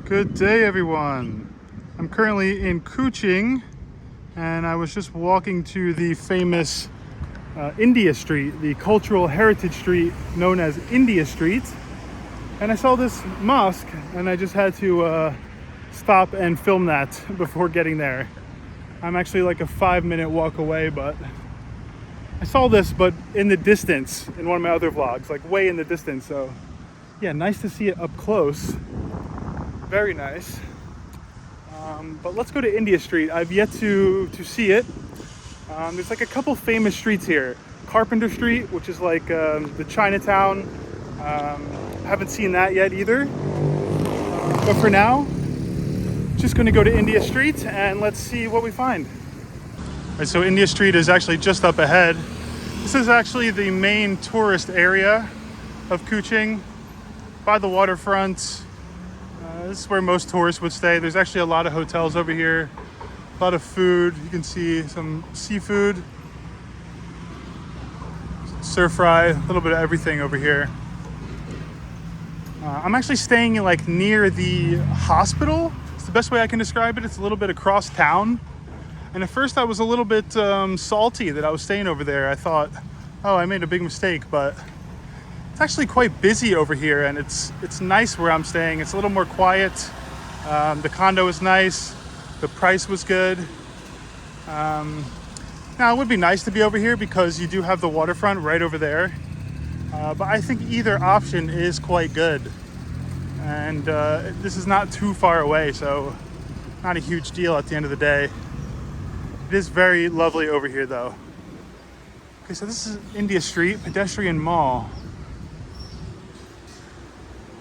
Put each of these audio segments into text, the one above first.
Good day, everyone. I'm currently in Kuching, and I was just walking to the famous India Street, the cultural heritage street known as India Street. And I saw this mosque, and I just had to stop and film that before getting there. I'm actually like a 5-minute walk away, but I saw this, but in the distance in one of my other vlogs, like way in the distance. So yeah, nice to see it up close. Very nice. But let's go to India Street. I've yet to see it. There's like a couple famous streets here. Carpenter Street, which is like the Chinatown. Haven't seen that yet either. But for now, just gonna go to India Street and let's see what we find. All right, so India Street is actually just up ahead. This is actually the main tourist area of Kuching, by the waterfront. This is where most tourists would stay. There's actually a lot of hotels over here, a lot of food. You can see some seafood, stir fry, a little bit of everything over here. I'm actually staying like near the hospital. It's the best way I can describe it. It's a little bit across town. And at first I was a little bit salty that I was staying over there. I thought, oh, I made a big mistake, but it's actually quite busy over here, and it's nice where I'm staying. It's a little more quiet. The condo is nice. The price was good. Now, it would be nice to be over here because you do have the waterfront right over there. But I think either option is quite good. And this is not too far away, so not a huge deal at the end of the day. It is very lovely over here, though. Okay, so this is India Street, pedestrian mall.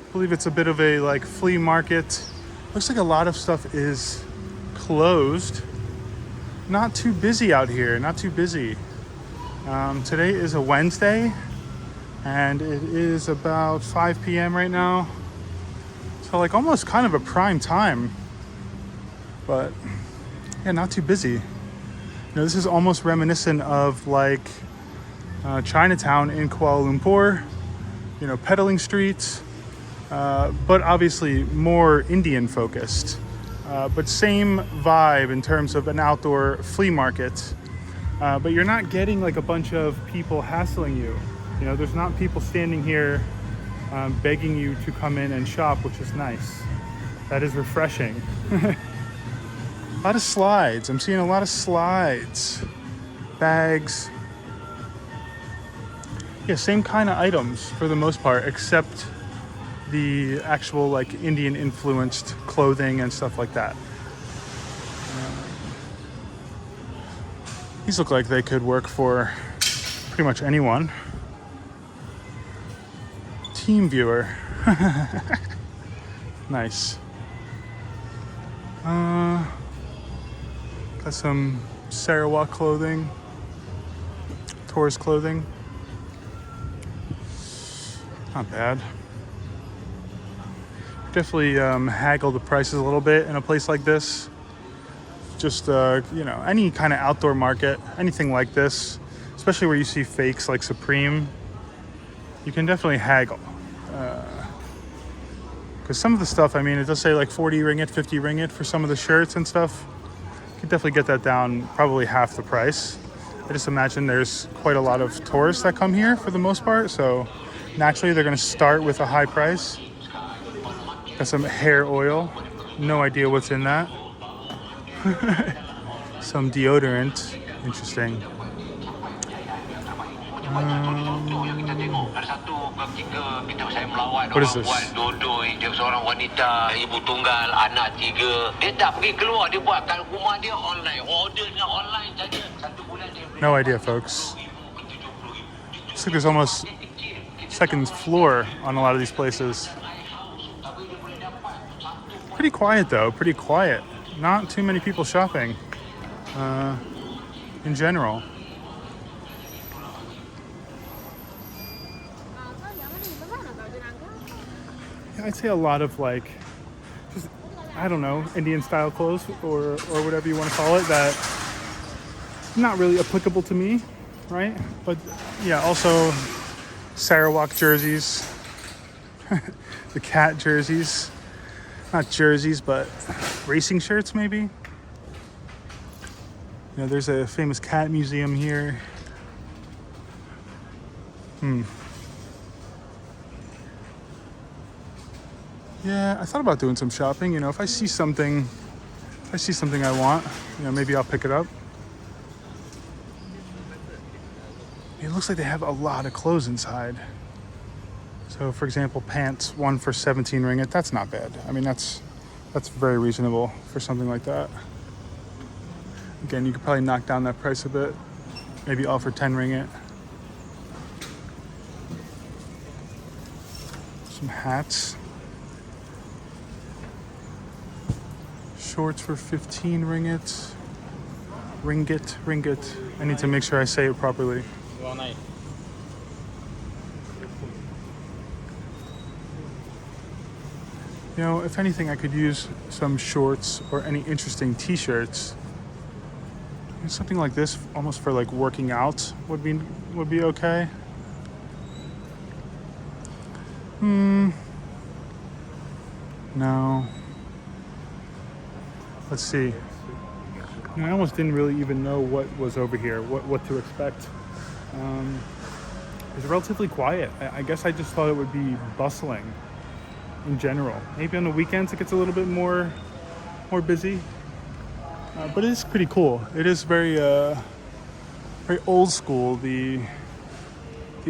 I believe it's a bit of a like flea market. Looks like a lot of stuff is closed. Not too busy out here, not too busy. Today is a Wednesday and it is about 5 p.m. right now. So like almost kind of a prime time, but yeah, not too busy. You know, this is almost reminiscent of like Chinatown in Kuala Lumpur, you know, peddling streets. But obviously more Indian focused, but same vibe in terms of an outdoor flea market. But you're not getting like a bunch of people hassling you. You know, there's not people standing here begging you to come in and shop, which is nice. That is refreshing. A lot of slides. I'm seeing a lot of slides, bags. Yeah, same kind of items for the most part, except the actual like Indian influenced clothing and stuff like that. These look like they could work for pretty much anyone. Team viewer. Nice. Got some Sarawak clothing, tourist clothing. Not bad. Definitely haggle the prices a little bit in a place like this. Just you know, any kind of outdoor market, anything like this, especially where you see fakes like Supreme, you can definitely haggle. Because some of the stuff, I mean, it does say like 40 ringgit, 50 ringgit for some of the shirts and stuff. You can definitely get that down probably half the price. I just imagine there's quite a lot of tourists that come here for the most part, so naturally they're going to start with a high price. Got some hair oil. No idea what's in that. Some deodorant. Interesting. What is this? No idea, folks. Looks like there's almost second floor on a lot of these places. Pretty quiet though, pretty quiet. Not too many people shopping in general. Yeah, I'd say a lot of like, just, I don't know, Indian style clothes or whatever you want to call it, that not really applicable to me, right? But yeah, also Sarawak jerseys, the cat jerseys. not jerseys, but racing shirts maybe. You know, there's a famous cat museum here. Yeah, I thought about doing some shopping. You know, if I see something I want, you know, maybe I'll pick it up. It looks like they have a lot of clothes inside. So, for example, pants, one for 17 ringgit. That's not bad. I mean, that's very reasonable for something like that. Again, you could probably knock down that price a bit. Maybe offer 10 ringgit. Some hats. Shorts for 15 ringgit. Ringgit. I need to make sure I say it properly. You know, if anything, I could use some shorts or any interesting t-shirts. Something like this, almost for like working out, would be okay. No. Let's see. You know, I almost didn't really even know what was over here, what to expect. It's relatively quiet. I guess I just thought it would be bustling in general. Maybe on the weekends it gets a little bit more busy. But it is pretty cool. It is very old school, the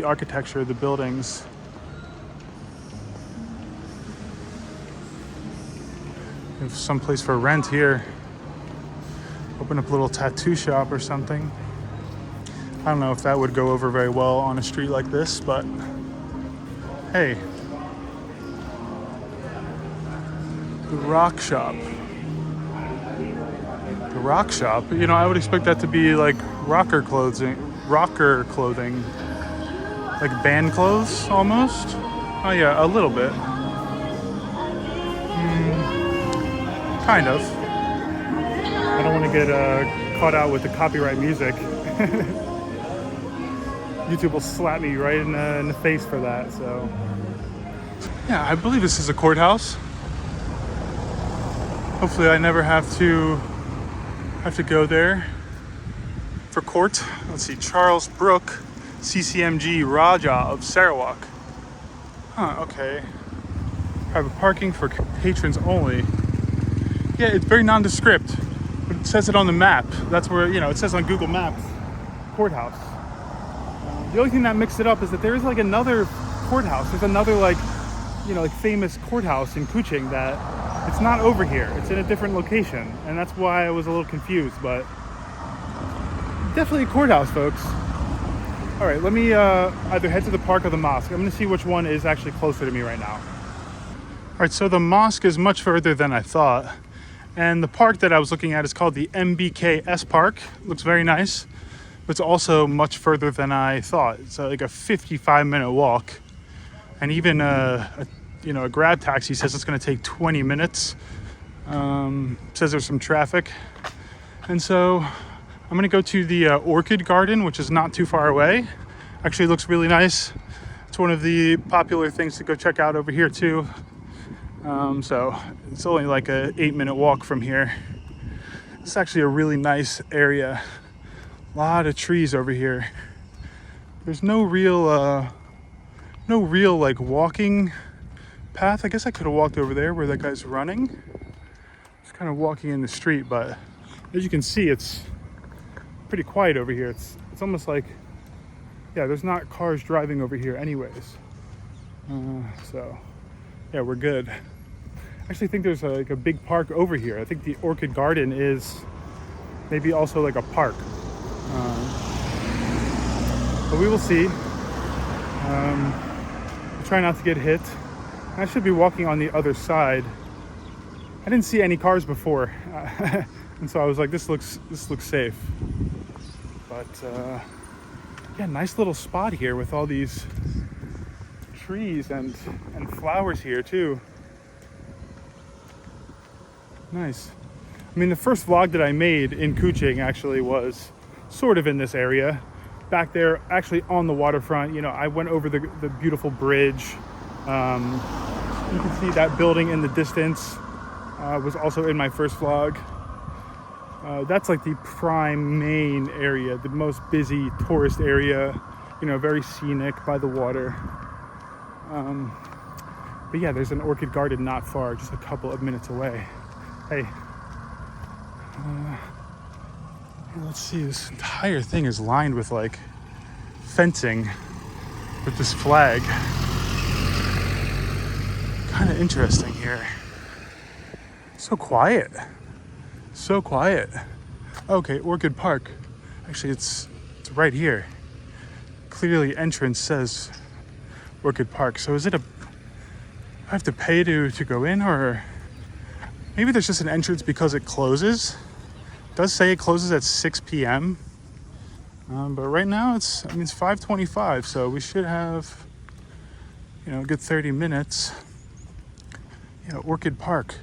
architecture, the buildings. We have some place for rent here. Open up a little tattoo shop or something. I don't know if that would go over very well on a street like this, but hey. The rock shop. The rock shop? You know, I would expect that to be like rocker clothing. Like band clothes, almost. Oh yeah, a little bit. Kind of. I don't want to get caught out with the copyright music. YouTube will slap me right in the face for that, so. Yeah, I believe this is a courthouse. Hopefully I never have to go there for court. Let's see, Charles Brooke, CCMG Raja of Sarawak. Okay. Private parking for patrons only. Yeah, it's very nondescript, but it says it on the map. That's where, you know, it says on Google Maps, courthouse. The only thing that mixed it up is that there is like another courthouse. There's another like famous courthouse in Kuching that it's not over here. It's in a different location, and that's why I was a little confused, but definitely a courthouse, folks. All right, let me either head to the park or the mosque. I'm gonna see which one is actually closer to me right now. All right, so the mosque is much further than I thought. And the park that I was looking at is called the MBKS Park. Looks very nice, but it's also much further than I thought. It's like a 55-minute walk. And even a grab taxi says it's gonna take 20 minutes. Says there's some traffic. And so I'm gonna go to the Orchid Garden, which is not too far away. Actually looks really nice. It's one of the popular things to go check out over here too. So it's only like a 8-minute walk from here. It's actually a really nice area. A lot of trees over here. There's no real like walking path. I guess I could have walked over there where that guy's running. Just kind of walking in the street, but as you can see, it's pretty quiet over here. It's almost like, yeah, there's not cars driving over here anyways. So yeah, we're good. I actually think there's like a big park over here. I think the Orchid Garden is maybe also like a park. But we will see. Try not to get hit. I should be walking on the other side. I didn't see any cars before, and so I was like, this looks safe. But yeah, nice little spot here with all these trees and flowers here too. Nice. I mean, the first vlog that I made in Kuching actually was sort of in this area. Back there, actually on the waterfront, you know, I went over the beautiful bridge. You can see that building in the distance. was also in my first vlog. That's like the prime main area, the most busy tourist area, you know, very scenic by the water. But yeah, there's an orchid garden not far, just a couple of minutes away. Hey, let's see, this entire thing is lined with like fencing with this flag. Kind of interesting here. So quiet. So quiet. Okay, Orchid Park. Actually, it's right here. Clearly, entrance says Orchid Park. So is it I have to pay to go in, or maybe there's just an entrance because it closes? It does say it closes at 6 p.m. But right now it's 5:25, so we should have, you know, a good 30 minutes. Yeah, Orchid Park.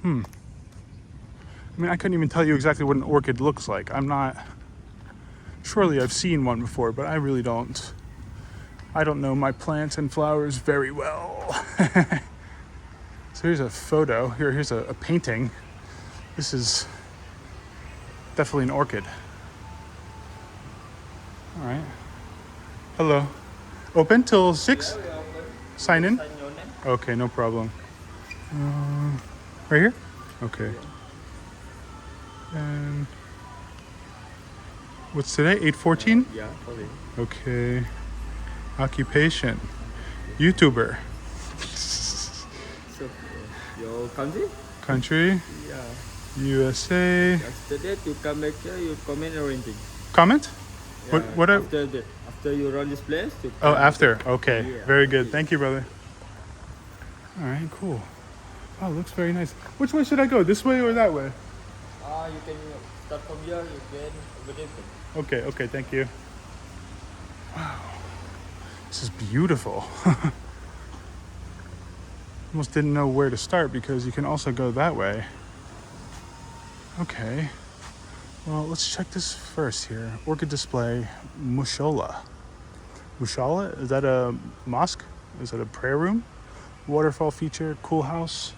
I mean, I couldn't even tell you exactly what an orchid looks like. Surely I've seen one before, but I really don't. I don't know my plants and flowers very well. So here's a photo. Here's a painting. This is definitely an orchid. All right. Hello. Open till 6? Sign in? Okay, no problem. Right here? Okay. And what's today? 8/14? Yeah, okay. Okay. Occupation. YouTuber. So, your country? Country? Yeah. USA. Yesterday to come back here, you comment or anything? Comment? Yeah, What after you run this place? Oh, after. Okay. Yeah. Very good. Thank you, brother. All right, cool. Oh, looks very nice. Which way should I go? This way or that way? You can start from here, you can over there. Okay, thank you. Wow. This is beautiful. Almost didn't know where to start because you can also go that way. Okay. Well, let's check this first here. Orchid display, Mushola. Mushola? Is that a mosque? Is that a prayer room? Waterfall feature, cool house.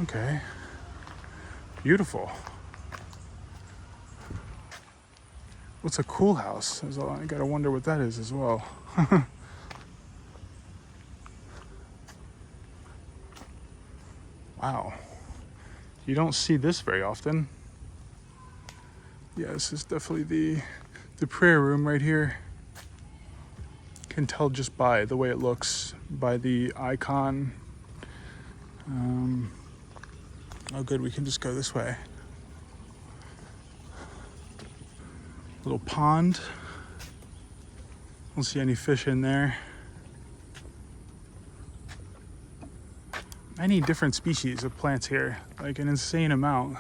Okay. Beautiful. What's a cool house? I gotta wonder what that is as well. Wow. You don't see this very often. Yeah, this is definitely the prayer room right here. Can tell just by the way it looks, by the icon. Oh good, we can just go this way. Little pond. Don't see any fish in there. Many different species of plants here, like an insane amount.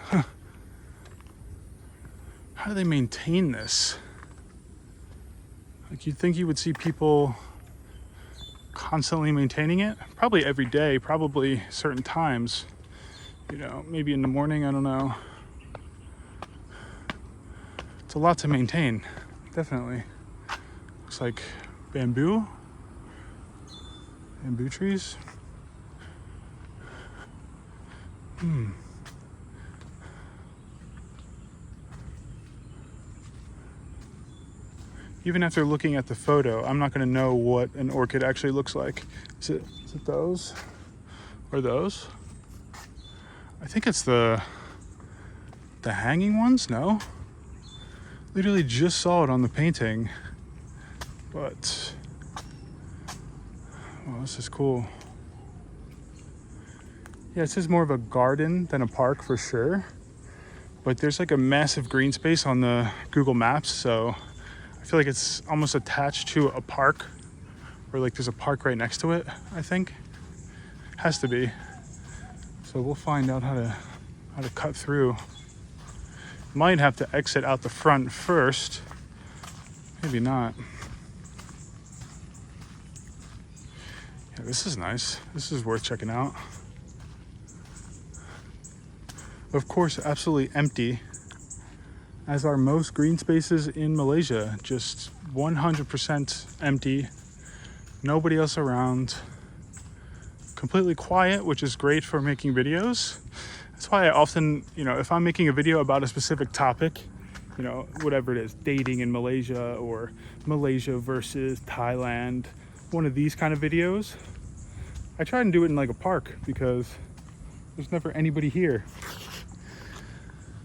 How do they maintain this? Like, you'd think you would see people constantly maintaining it. Probably every day, probably certain times. You know, maybe in the morning, I don't know. It's a lot to maintain, definitely. Looks like bamboo trees. Even after looking at the photo, I'm not going to know what an orchid actually looks like. Is it those or those? I think it's the hanging ones. No, literally just saw it on the painting, but well, this is cool. Yeah, it says more of a garden than a park for sure, but there's like a massive green space on the Google Maps, so I feel like it's almost attached to a park, or like there's a park right next to it, I think. Has to be. So we'll find out how to cut through. Might have to exit out the front first. Maybe not. Yeah, this is nice. This is worth checking out. Of course, absolutely empty, as are most green spaces in Malaysia. Just 100% empty. Nobody else around. completely quiet, which is great for making videos. That's why I often, if I'm making a video about a specific topic, whatever it is, dating in Malaysia or Malaysia versus Thailand, one of these kind of videos, I try and do it in like a park because there's never anybody here.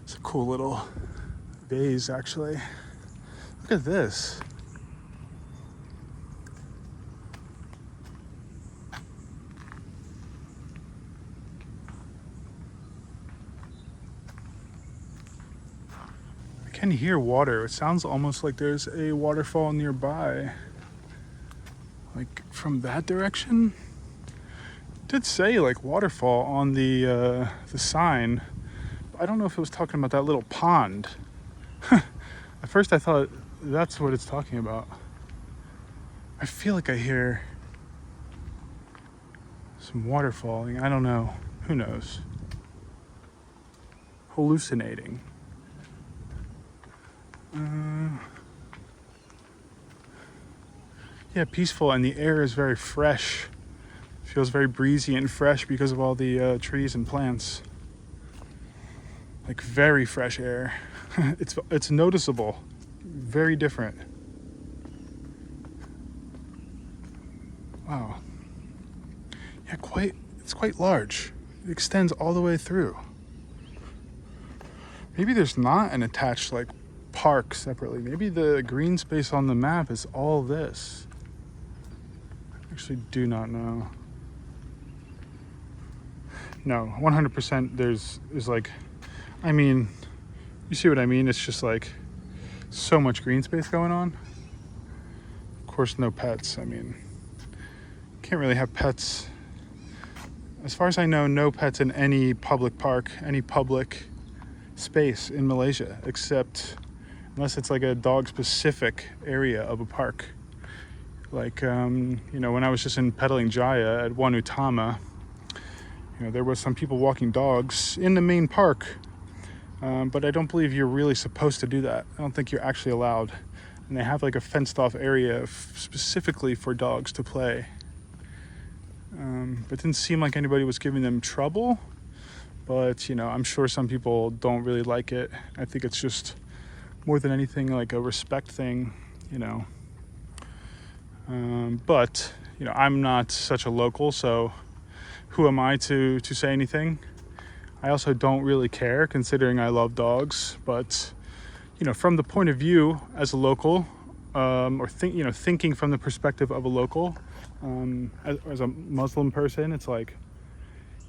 It's a cool little vase, actually. Look at this. I can hear water. It sounds almost like there's a waterfall nearby. Like from that direction? It did say like waterfall on the sign. I don't know if it was talking about that little pond. At first I thought that's what it's talking about. I feel like I hear some water falling. I don't know. Who knows? Hallucinating. Yeah, peaceful, and the air is very fresh. Feels very breezy and fresh because of all the trees and plants. Like very fresh air. It's noticeable. Very different. Wow. Yeah, it's quite large. It extends all the way through. Maybe there's not an attached like park separately. Maybe the green space on the map is all this. I actually do not know. No, 100% there's like, I mean, you see what I mean? It's just like so much green space going on. Of course, no pets. I mean, can't really have pets. As far as I know, no pets in any public park, any public space in Malaysia, except unless it's like a dog specific area of a park. Like, when I was just in Petaling Jaya at One Utama, there was some people walking dogs in the main park, but I don't believe you're really supposed to do that. I don't think you're actually allowed. And they have like a fenced off area specifically for dogs to play. But it didn't seem like anybody was giving them trouble. But, I'm sure some people don't really like it. I think it's just more than anything like a respect thing, But, I'm not such a local, so who am I to say anything? I also don't really care, considering I love dogs. But, from the point of view as a local, thinking from the perspective of a local, as a Muslim person, it's like,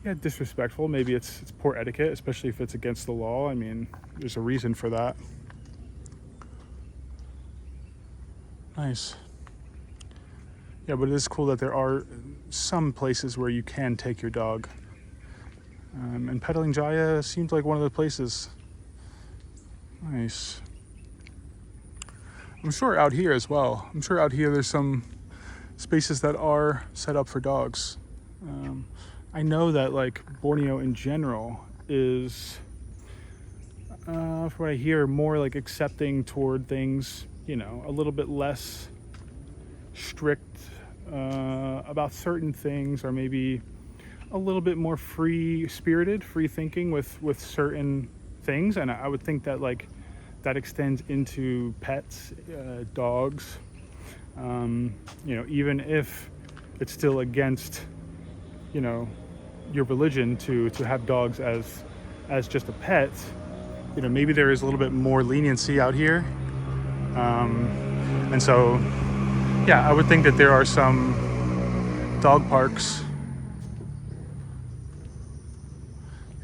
yeah, disrespectful. Maybe it's poor etiquette, especially if it's against the law. I mean, there's a reason for that. Nice. Yeah, but it is cool that there are some places where you can take your dog. And Petaling Jaya seems like one of the places. Nice. I'm sure out here as well. I'm sure out here there's some spaces that are set up for dogs. I know that like Borneo in general is, from what I hear, more like accepting toward things, a little bit less strict about certain things, or maybe a little bit more free-spirited, free-thinking with certain things. And I would think that like that extends into pets, dogs, even if it's still against, your religion to have dogs as just a pet. Maybe there is a little bit more leniency out here. And so, yeah, I would think that there are some dog parks.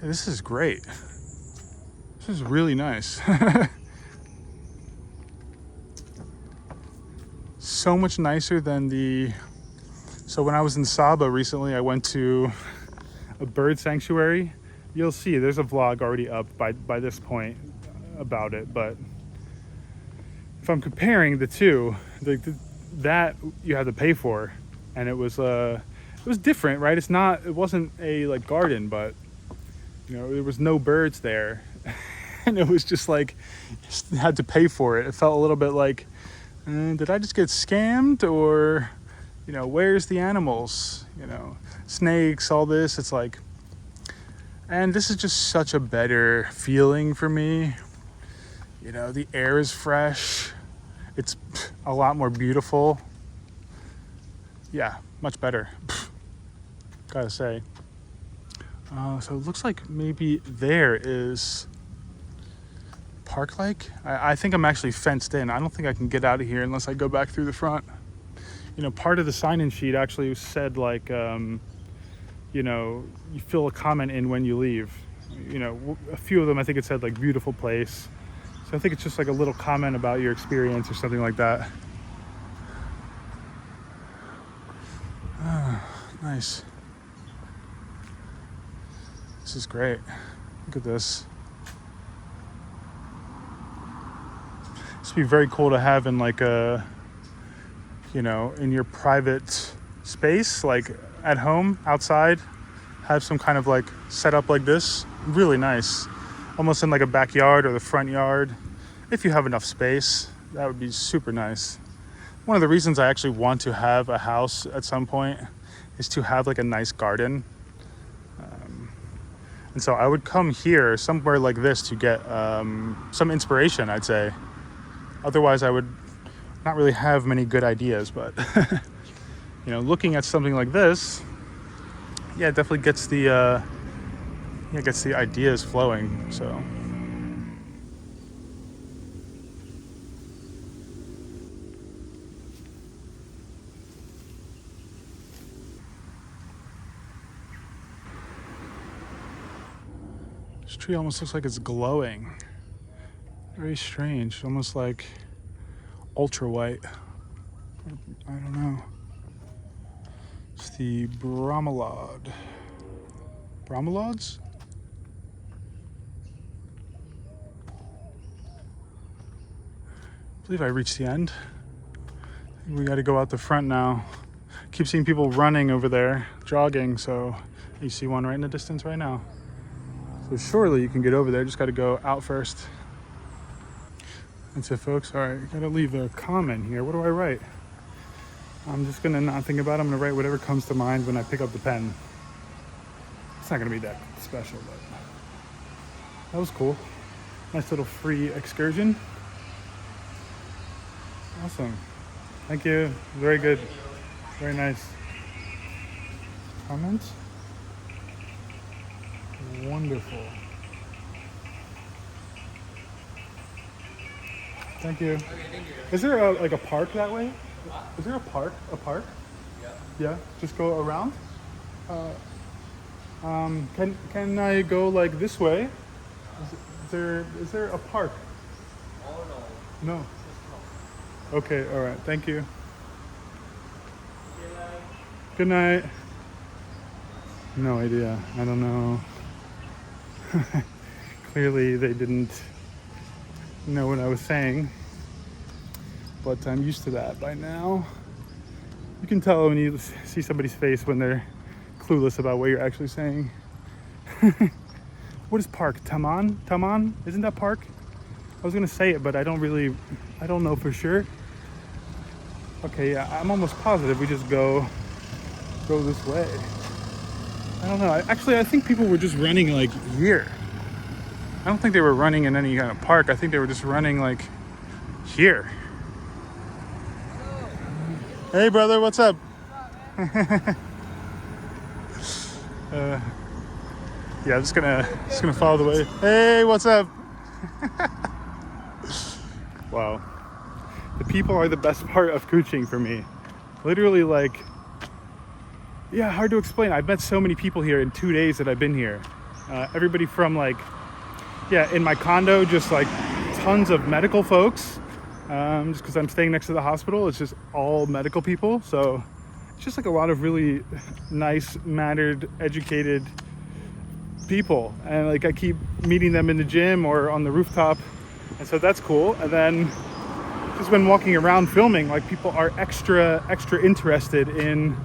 Yeah, this is great. This is really nice. So much nicer than so when I was in Sabah recently, I went to a bird sanctuary. You'll see there's a vlog already up by this point about it, but if I'm comparing the two, that you had to pay for, and it was different, right? It wasn't a like garden, but there was no birds there. And it was just like, just had to pay for it. It felt a little bit like, did I just get scammed, or you know, where's the animals? You know, snakes, all this. It's like, and this is just such a better feeling for me. You know, the air is fresh. It's a lot more beautiful. Yeah, much better. Gotta say. So it looks like maybe there is park like. I think I'm actually fenced in. I don't think I can get out of here unless I go back through the front. You know, part of the sign-in sheet actually said like, you know, you fill a comment in when you leave. You know, a few of them, I think it said like beautiful place. So I think it's just like a little comment about your experience or something like that. Oh, nice. This is great. Look at this. This would be very cool to have in like a, you know, in your private space, like at home, outside, have some kind of like setup like this. Really nice. Almost in like a backyard or the front yard. If you have enough space, that would be super nice. One of the reasons I actually want to have a house at some point is to have like a nice garden. And so I would come here, somewhere like this, to get some inspiration, I'd say. Otherwise, I would not really have many good ideas. But, you know, looking at something like this, yeah, it definitely gets the ideas flowing. So. This tree almost looks like it's glowing. Very strange, almost like ultra white. I don't know. It's the bromelod. Bromelods? I believe I reached the end. We got to go out the front now. Keep seeing people running over there, jogging, so you see one right in the distance right now. So surely you can get over there, just got to go out first. That's it, folks. All right, gotta leave a comment here. What do I write? I'm just gonna not think about it. I'm gonna write whatever comes to mind when I pick up the pen. It's not gonna be that special, but that was cool. Nice little free excursion. Awesome. Thank you. Very good. Very nice. Comments? Wonderful. Thank you. Okay, thank you. Is there like a park that way? What? Is there a park? A park? Yeah. Yeah. Just go around. Can I go like this way? Is there a park? Oh no. No. Just no. Okay. All right. Thank you. Okay, bye. Good night. No idea. I don't know. Clearly they didn't know what I was saying, but I'm used to that by now. You can tell when you see somebody's face when they're clueless about what you're actually saying. What is park? Taman? Taman? Isn't that park? I was gonna say it, but I don't know for sure. Okay, yeah, I'm almost positive we just go this way. I don't know. I think people were just running like here. I don't think they were running in any kind of park. I think they were just running like here. Hey brother, what's up? Yeah, I'm just gonna follow the way. Hey, what's up? Wow. The people are the best part of Kuching for me. Literally, like, yeah, hard to explain. I've met so many people here in 2 days that I've been here. Everybody from like, yeah, in my condo, just like tons of medical folks. Just because I'm staying next to the hospital, it's just all medical people. So it's just like a lot of really nice, mannered, educated people. And like I keep meeting them in the gym or on the rooftop. And so that's cool. And then just when walking around filming, like people are extra interested in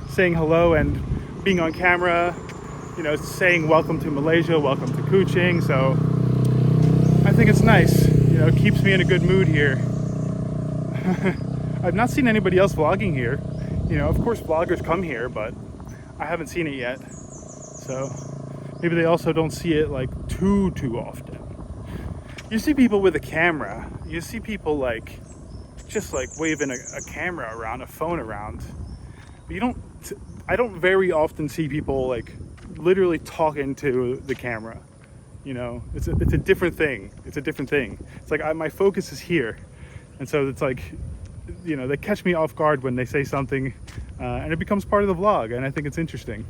saying hello and being on camera, you know, saying welcome to Malaysia, welcome to Kuching. So I think it's nice, you know, it keeps me in a good mood here. I've not seen anybody else vlogging here. You know, of course vloggers come here, but I haven't seen it yet. So maybe they also don't see it like too often. You see people with a camera. You see people like just like waving a camera around, a phone around. But I don't very often see people like literally talking to the camera. You know, it's a different thing. It's a different thing. It's like my focus is here. And so it's like, you know, they catch me off guard when they say something, and it becomes part of the vlog, and I think it's interesting.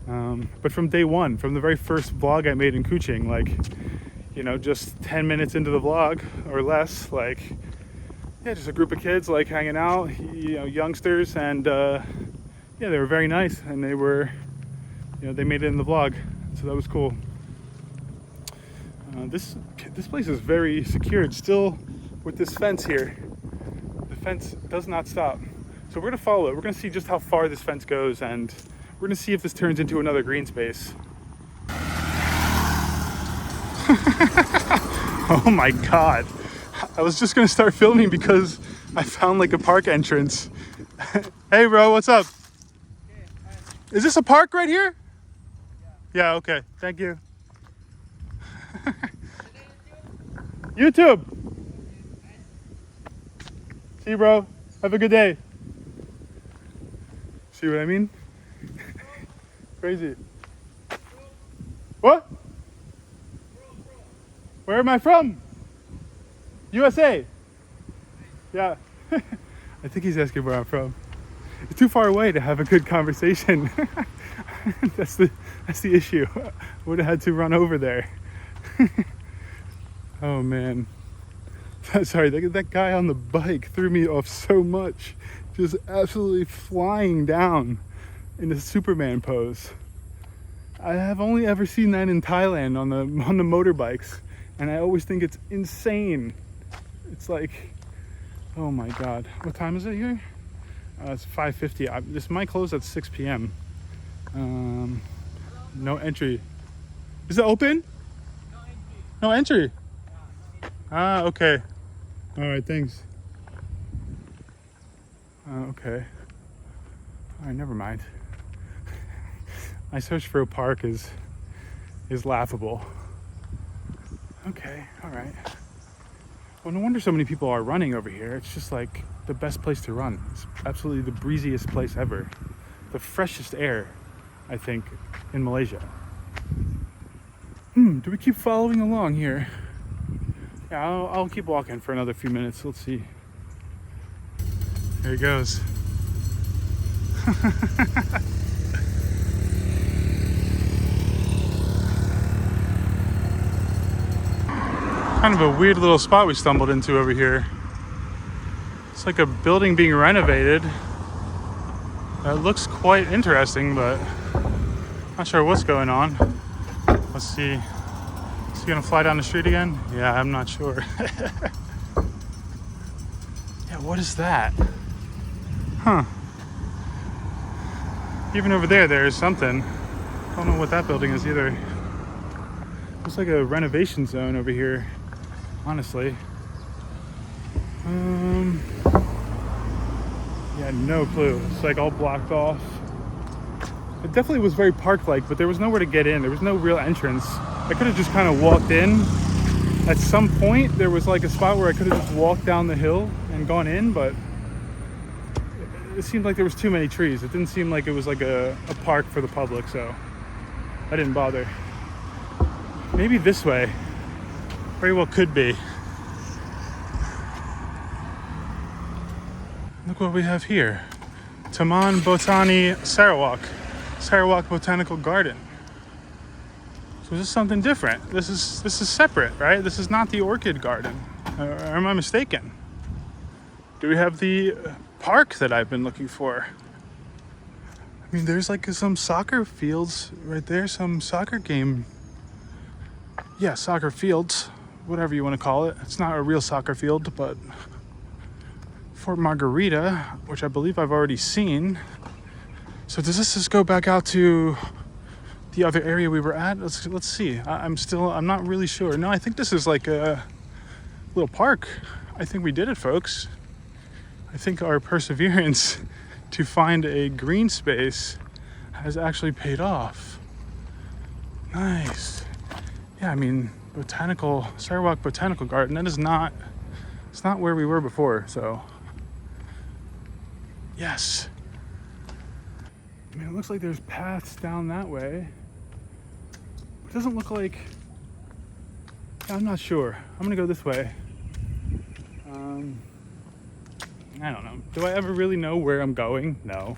But from day one, from the very first vlog I made in Kuching, like, you know, just 10 minutes into the vlog or less, like, yeah, just a group of kids like hanging out, you know, youngsters, and yeah, they were very nice, and they were, you know, they made it in the vlog, so that was cool. This place is very secured still with this fence here. The fence does not stop. So we're gonna follow it. We're gonna see just how far this fence goes, and we're gonna see if this turns into another green space. Oh my God. I was just gonna start filming because I found like a park entrance. Hey bro, what's up? Is this a park right here? Yeah, okay, thank you. YouTube. See you, bro. Have a good day. See what I mean? Crazy. What? Where am I from? USA. Yeah. I think he's asking where I'm from. It's too far away to have a good conversation. That's the issue. Would have had to run over there. Oh man. Sorry, that guy on the bike threw me off so much. Just absolutely flying down in a Superman pose. I have only ever seen that in Thailand on the motorbikes, and I always think it's insane. It's like, oh my God. What time is it here? It's 5:50. This might close at 6 p.m. No entry. Is it open? No entry. Ah, okay. All right, thanks. Okay. All right, never mind. My search for a park is laughable. Okay, all right. Well, no wonder so many people are running over here. It's just like the best place to run. It's absolutely the breeziest place ever. The freshest air, I think, in Malaysia. Do we keep following along here? Yeah, I'll keep walking for another few minutes. Let's see. There he goes. Kind of a weird little spot we stumbled into over here. It's like a building being renovated. It looks quite interesting, but not sure what's going on. Let's see. Is he gonna fly down the street again? Yeah, I'm not sure. Yeah, what is that? Huh. Even over there is something. I don't know what that building is either. Looks like a renovation zone over here, honestly. Yeah, no clue. It's like all blocked off. It definitely was very park-like, but there was nowhere to get in. There was no real entrance. I could have just kind of walked in. At some point, there was like a spot where I could have just walked down the hill and gone in, but it seemed like there was too many trees. It didn't seem like it was like a park for the public, so I didn't bother. Maybe this way. Very well could be. Look what we have here. Taman Botani Sarawak. Sarawak Botanical Garden. So this is something different. This is separate, right? This is not the orchid garden. Or am I mistaken? Do we have the park that I've been looking for? I mean, there's like some soccer fields right there, some soccer game. Yeah, soccer fields, whatever you want to call it. It's not a real soccer field, but Fort Margarita, which I believe I've already seen. So does this just go back out to the other area we were at? Let's see. I'm not really sure. No, I think this is like a little park. I think we did it, folks. I think our perseverance to find a green space has actually paid off. Nice. Yeah, I mean, Sarawak Botanical Garden, it's not where we were before, so yes. I mean, it looks like there's paths down that way. It doesn't look like, I'm not sure. I'm gonna go this way. I don't know. Do I ever really know where I'm going? No.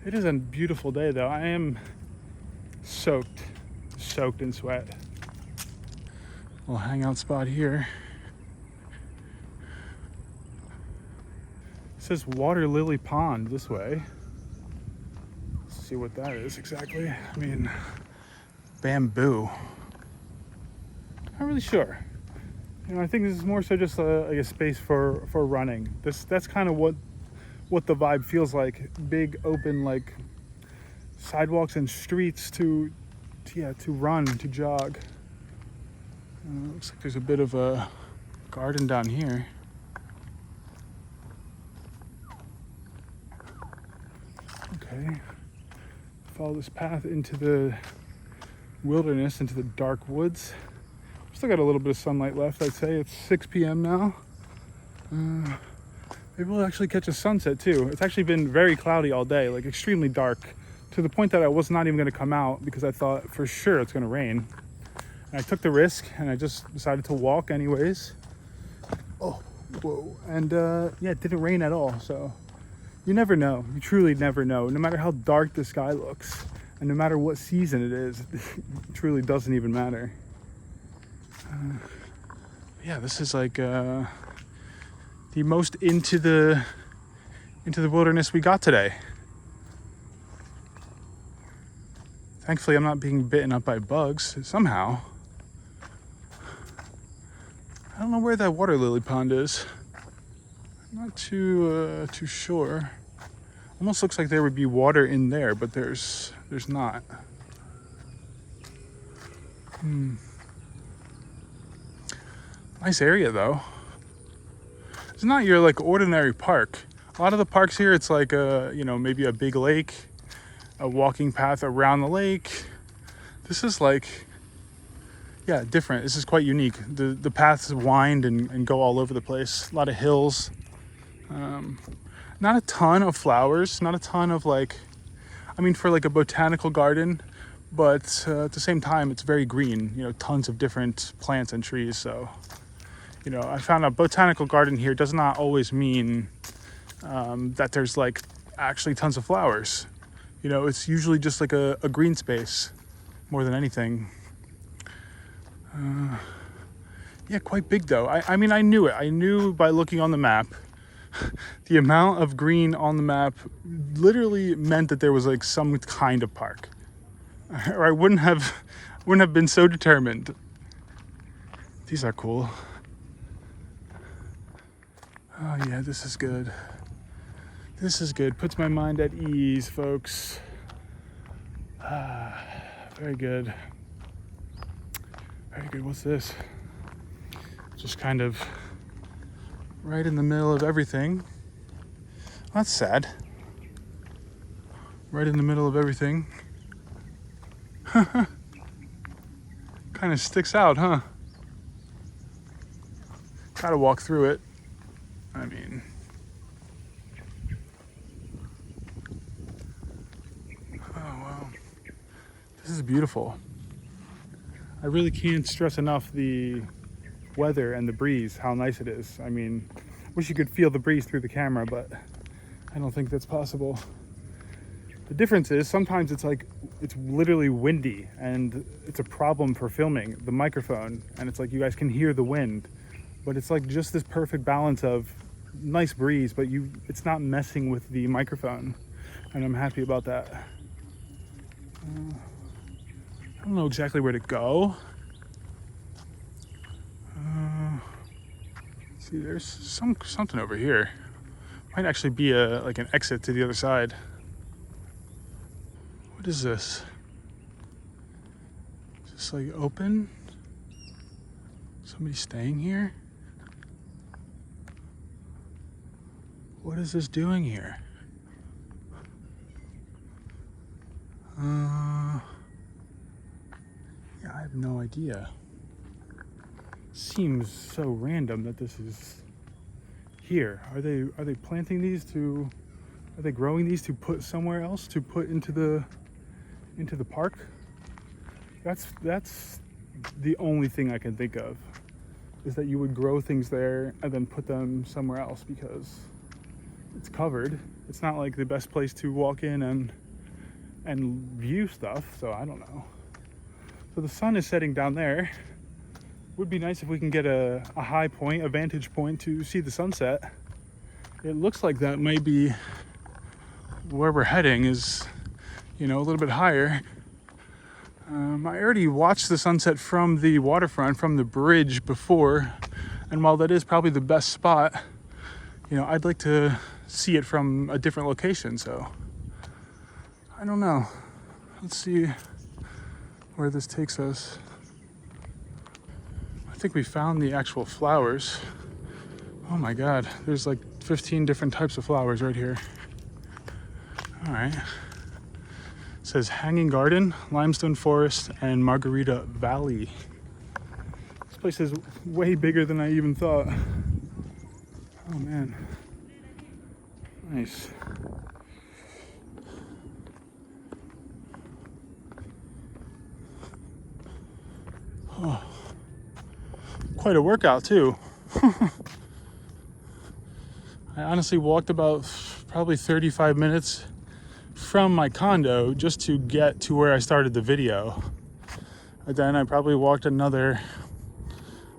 It is a beautiful day though. I am soaked in sweat. Little hangout spot here. It says Water Lily Pond this way. Let's see what that is exactly. I mean, bamboo. Not really sure. You know, I think this is more so just like a space for running. That's kind of what the vibe feels like. Big open like sidewalks and streets to run, to jog. Looks like there's a bit of a garden down here. Okay, follow this path into the wilderness, into the dark woods. Still got a little bit of sunlight left, I'd say. It's 6 p.m. now. Maybe we'll actually catch a sunset too. It's actually been very cloudy all day, like extremely dark, to the point that I was not even gonna come out because I thought for sure it's gonna rain. And I took the risk and I just decided to walk anyways. Oh, whoa. And yeah, it didn't rain at all, so you never know. You truly never know. No matter how dark the sky looks, and no matter what season it is, it truly doesn't even matter. Yeah, this is like the most into the wilderness we got today. Thankfully, I'm not being bitten up by bugs somehow. I don't know where that water lily pond is. I'm not too sure. Almost looks like there would be water in there, but there's not. Nice area though. It's not your like ordinary park. A lot of the parks here, it's like maybe a big lake, a walking path around the lake. This is like, yeah, different. This is quite unique. The paths wind and go all over the place. A lot of hills. Not a ton of flowers, not a ton of like, I mean, for like a botanical garden, but at the same time, it's very green, you know, tons of different plants and trees. So, you know, I found a botanical garden here does not always mean that there's like actually tons of flowers. You know, it's usually just like a green space more than anything. Yeah, quite big though. I mean, I knew it. I knew by looking on the map. The amount of green on the map literally meant that there was like some kind of park, or I wouldn't have been so determined. These are cool. Oh yeah, this is good. This is good. Puts my mind at ease, folks. Very good. Very good. What's this? Just kind of right in the middle of everything. That's sad. Right in the middle of everything. Kind of sticks out, huh? Gotta walk through it. I mean, oh wow. This is beautiful. I really can't stress enough the weather and the breeze, how nice it is. I mean, wish you could feel the breeze through the camera, but I don't think that's possible. The difference is sometimes it's like, it's literally windy and it's a problem for filming the microphone, and it's like you guys can hear the wind, but it's like just this perfect balance of nice breeze, but it's not messing with the microphone, and I'm happy about that. I don't know exactly where to go. See, there's something over here. Might actually be like an exit to the other side. What is this? Is this like open? Somebody staying here? What is this doing here? Yeah, I have no idea. Seems so random that this is here. Are they planting these to? Are they growing these to put somewhere else, to put into the park? That's the only thing I can think of, is that you would grow things there and then put them somewhere else because it's covered. It's not like the best place to walk in and view stuff, so I don't know. So the sun is setting down there. Would be nice if we can get a high point, a vantage point to see the sunset. It looks like that might be where we're heading, is, you know, a little bit higher. I already watched the sunset from the waterfront, from the bridge before, and while that is probably the best spot, you know, I'd like to see it from a different location, so I don't know. Let's see where this takes us. I think we found the actual flowers. Oh my God, there's like 15 different types of flowers right here. All right. It says Hanging Garden, Limestone Forest, and Margarita Valley. This place is way bigger than I even thought. Oh man. Nice. Oh. Quite a workout too. I honestly walked about probably 35 minutes from my condo just to get to where I started the video. And then I probably walked another,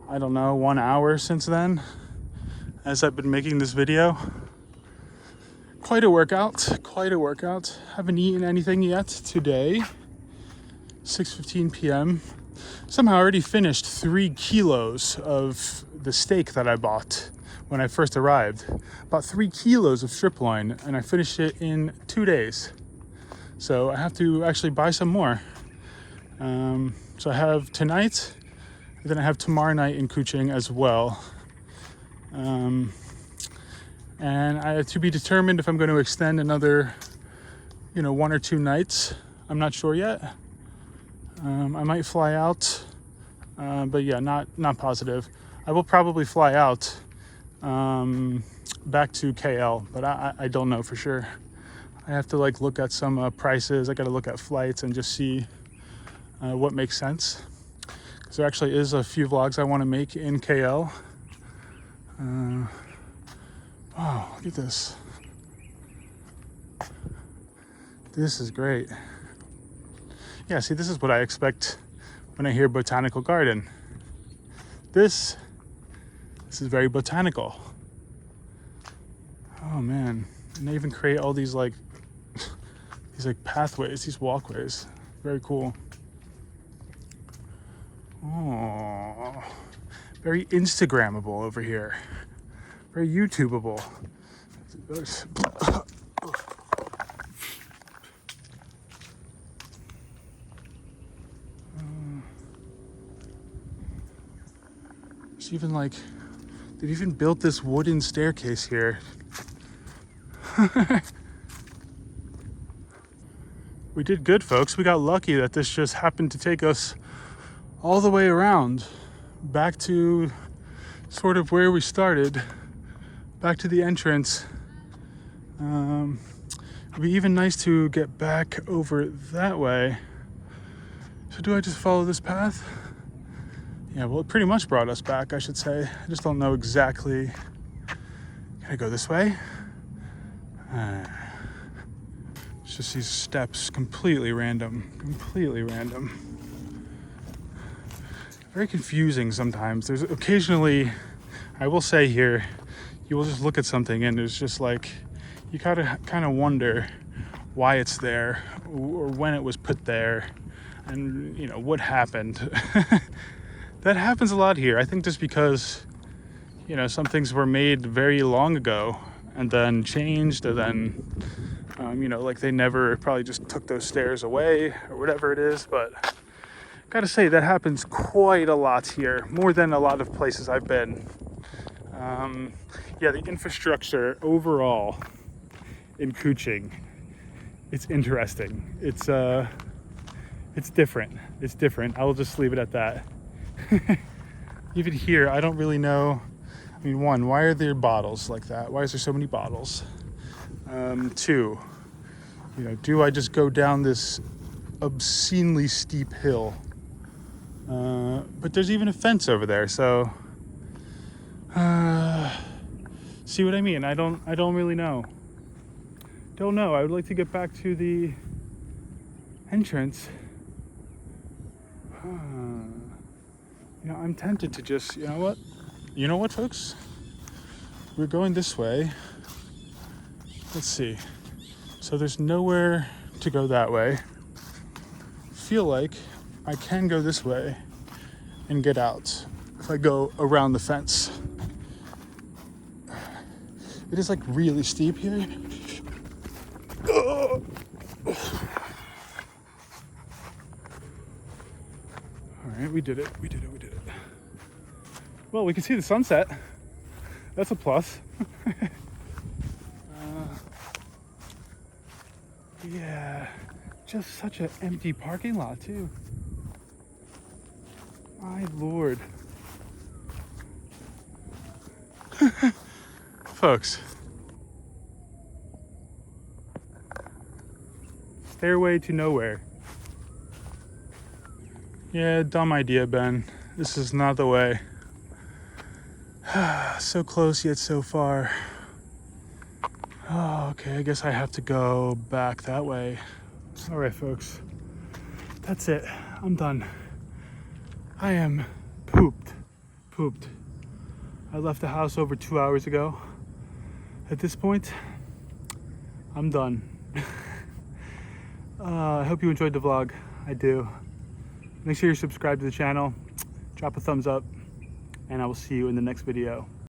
I don't know, 1 hour since then as I've been making this video. Quite a workout, quite a workout. Haven't eaten anything yet today. 6:15 p.m. Somehow I already finished 3 kilos of the steak that I bought when I first arrived. About 3 kilos of strip loin, and I finished it in 2 days. So I have to actually buy some more. So I have tonight, and then I have tomorrow night in Kuching as well. And I have to be determined if I'm going to extend another, 1 or 2 nights. I'm not sure yet. I might fly out, but yeah, not positive. I will probably fly out back to KL, but I don't know for sure. I have to look at some prices. I got to look at flights and just see what makes sense. Because there actually is a few vlogs I want to make in KL. Wow, look at this. This is great. Yeah, see, this is what I expect when I hear botanical garden. This is very botanical. Oh man, and they even create all these these pathways, these walkways. Very cool. Oh, very Instagrammable over here. Very YouTubeable. It's even they've even built this wooden staircase here. We did good, folks. We got lucky that this just happened to take us all the way around back to sort of where we started, back to the entrance. It'd be even nice to get back over that way. So do I just follow this path? Yeah, well, it pretty much brought us back, I should say. I just don't know exactly. Can I go this way? It's just these steps, completely random. Completely random. Very confusing sometimes. There's occasionally, I will say here, you will just look at something and there's just you gotta kind of wonder why it's there or when it was put there and, what happened. That happens a lot here. I think just because, some things were made very long ago and then changed and then, they never probably just took those stairs away or whatever it is. But gotta say that happens quite a lot here, more than a lot of places I've been. yeah, the infrastructure overall in Kuching, it's interesting. It's different. It's different. I will just leave it at that. Even here, I don't really know. I mean, one, why are there bottles like that? Why is there so many bottles? Two, you know, do I just go down this obscenely steep hill? But there's even a fence over there, so see what I mean? I don't really know. Don't know. I would like to get back to the entrance. You know, I'm tempted to just, you know what, folks? We're going this way. Let's see. So there's nowhere to go that way. Feel like I can go this way and get out if I go around the fence. It is like really steep here. Oh. All right, we did it. Well, we can see the sunset. That's a plus. Yeah, just such an empty parking lot too. My Lord. Folks. Stairway to nowhere. Yeah, dumb idea, Ben. This is not the way. So close yet so far. Oh, okay, I guess I have to go back that way. All right, folks. That's it. I'm done. I am pooped. I left the house over 2 hours ago. At this point, I'm done. I hope you enjoyed the vlog. I do. Make sure you're subscribed to the channel. Drop a thumbs up, and I will see you in the next video.